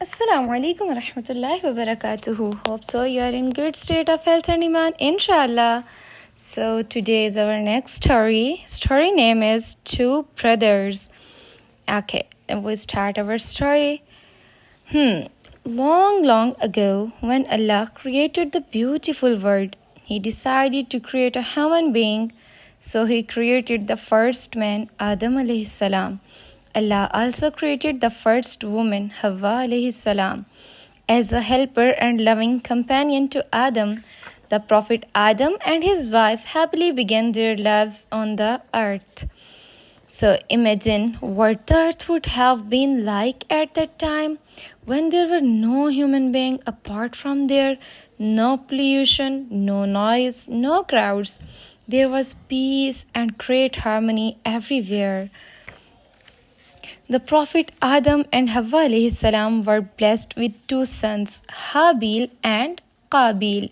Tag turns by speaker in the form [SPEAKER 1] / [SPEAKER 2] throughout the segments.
[SPEAKER 1] Assalamu alaikum wa rahmatullahi wa barakatuhu. Hope so you are in good state of health and iman, inshallah. So today is our next story. Story name is Two Brothers. Okay, we start our story. Long ago, when Allah created the beautiful world, He decided to create a human being. So He created the first man, Adam alayhi salam. Allah also created the first woman, Hawwa alayhi salam, as a helper and loving companion to Adam. The Prophet Adam and his wife happily began their lives on the earth. So imagine what the earth would have been like at that time when there were no human being apart from there, no pollution, no noise, no crowds. There was peace and great harmony everywhere. The Prophet Adam and Hawwa alayhi salam were blessed with two sons, Habil and Qabil.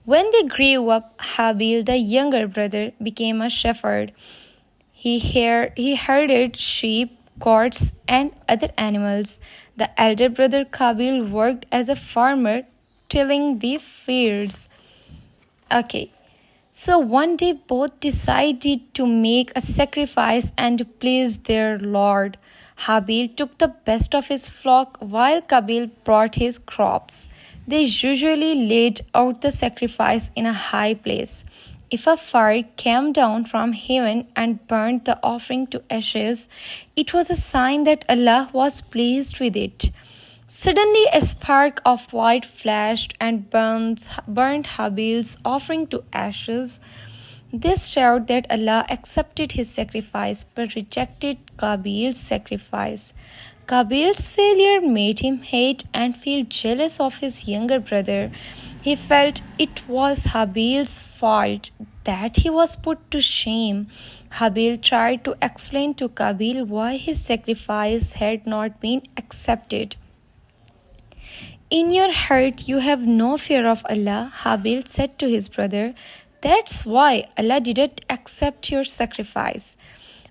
[SPEAKER 1] When they grew up, Habil, the younger brother, became a shepherd. He herded sheep, goats, and other animals. The elder brother Qabil worked as a farmer, tilling the fields. Okay. So one day both decided to make a sacrifice and to please their Lord. Habil took the best of his flock while Qabil brought his crops. They usually laid out the sacrifice in a high place. If a fire came down from heaven and burned the offering to ashes, it was a sign that Allah was pleased with it. Suddenly a spark of light flashed and burned Habil's offering to ashes. This showed that Allah accepted his sacrifice but rejected Qabil's sacrifice. Qabil's failure made him hate and feel jealous of his younger brother. He felt it was Habil's fault that he was put to shame. Habil tried to explain to Qabil why his sacrifice had not been accepted. In your heart you have no fear of Allah, Habil said to his brother. That's why Allah didn't accept your sacrifice.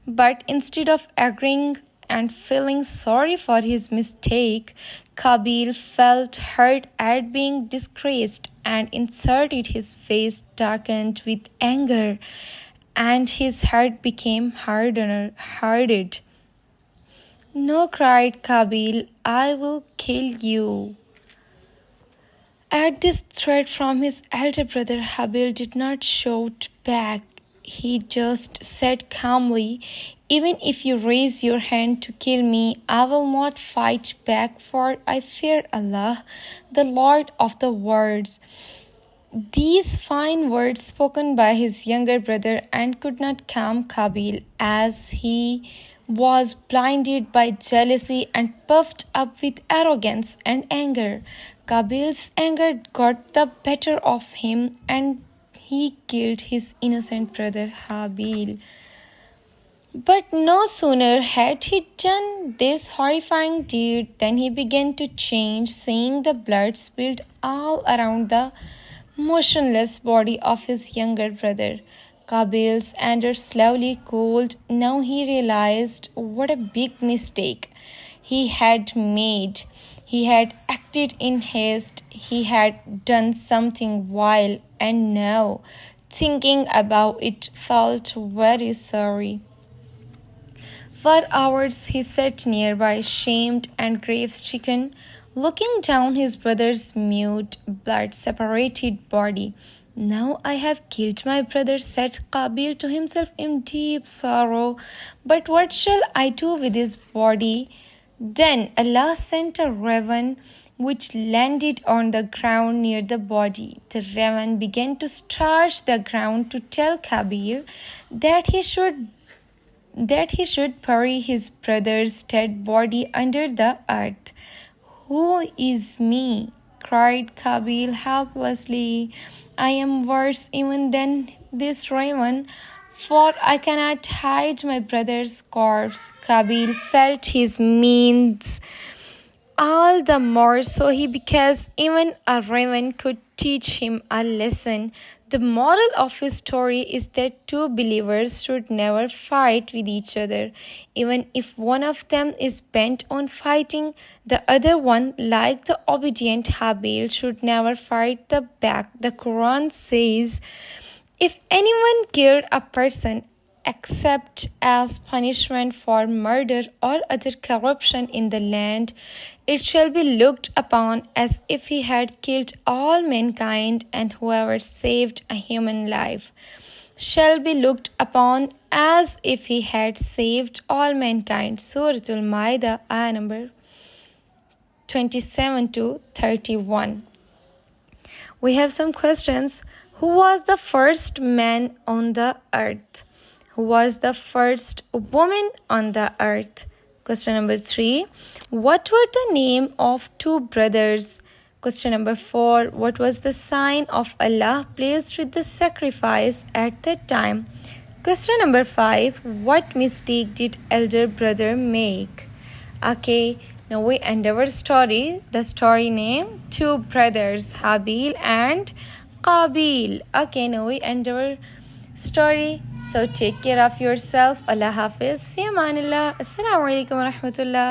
[SPEAKER 1] But instead of agreeing and feeling sorry for his mistake, Qabil felt hurt at being disgraced and insulted. His face darkened with anger and his heart became hardened. No, cried Qabil, I will kill you. At this threat from his elder brother, Habil did not shout back. He just said calmly, even if you raise your hand to kill me, I will not fight back, for I fear Allah, the Lord of the worlds. These fine words spoken by his younger brother and could not calm Qabil, as he was blinded by jealousy and puffed up with arrogance and anger. Qabil's anger got the better of him and he killed his innocent brother Habil. But no sooner had he done this horrifying deed than he began to change, seeing the blood spilled all around the motionless body of his younger brother. Qabil's anger slowly cooled. Now he realized what a big mistake he had made. He had acted in haste, he had done something vile, and now, thinking about it, felt very sorry. For hours he sat nearby, shamed and grief-stricken, looking down his brother's mute, blood-separated body. Now I have killed my brother, said Qabil to himself in deep sorrow. But what shall I do with his body? Then Allah sent a raven which landed on the ground near the body. The raven began to scratch the ground to tell Qabil that he should bury his brother's dead body under the earth. Who is me? Cried Qabil helplessly. I am worse even than this raven, for I cannot hide my brother's corpse. Qabil felt his means all the more so because even a raven could teach him a lesson. The moral of his story is that two believers should never fight with each other. Even if one of them is bent on fighting, the other one, like the obedient Habil, should never fight the back. The Quran says, if anyone killed a person except as punishment for murder or other corruption in the land, it shall be looked upon as if he had killed all mankind, and whoever saved a human life shall be looked upon as if he had saved all mankind. Surah Al-Ma'idah, ayah number 27 to 31. We have some questions. Who was the first man on the earth? Who was the first woman on the earth? Question number 3. What were the name of two brothers? Question number 4. What was the sign of Allah placed with the sacrifice at that time? Question number 5. What mistake did elder brother make? Okay, now we end our story. The story name, Two Brothers, Habil and Qabil. Okay, now we end our story. So take care of yourself. Allah Hafiz. Fi amanillah. Assalamu alaikum wa rahmatullah.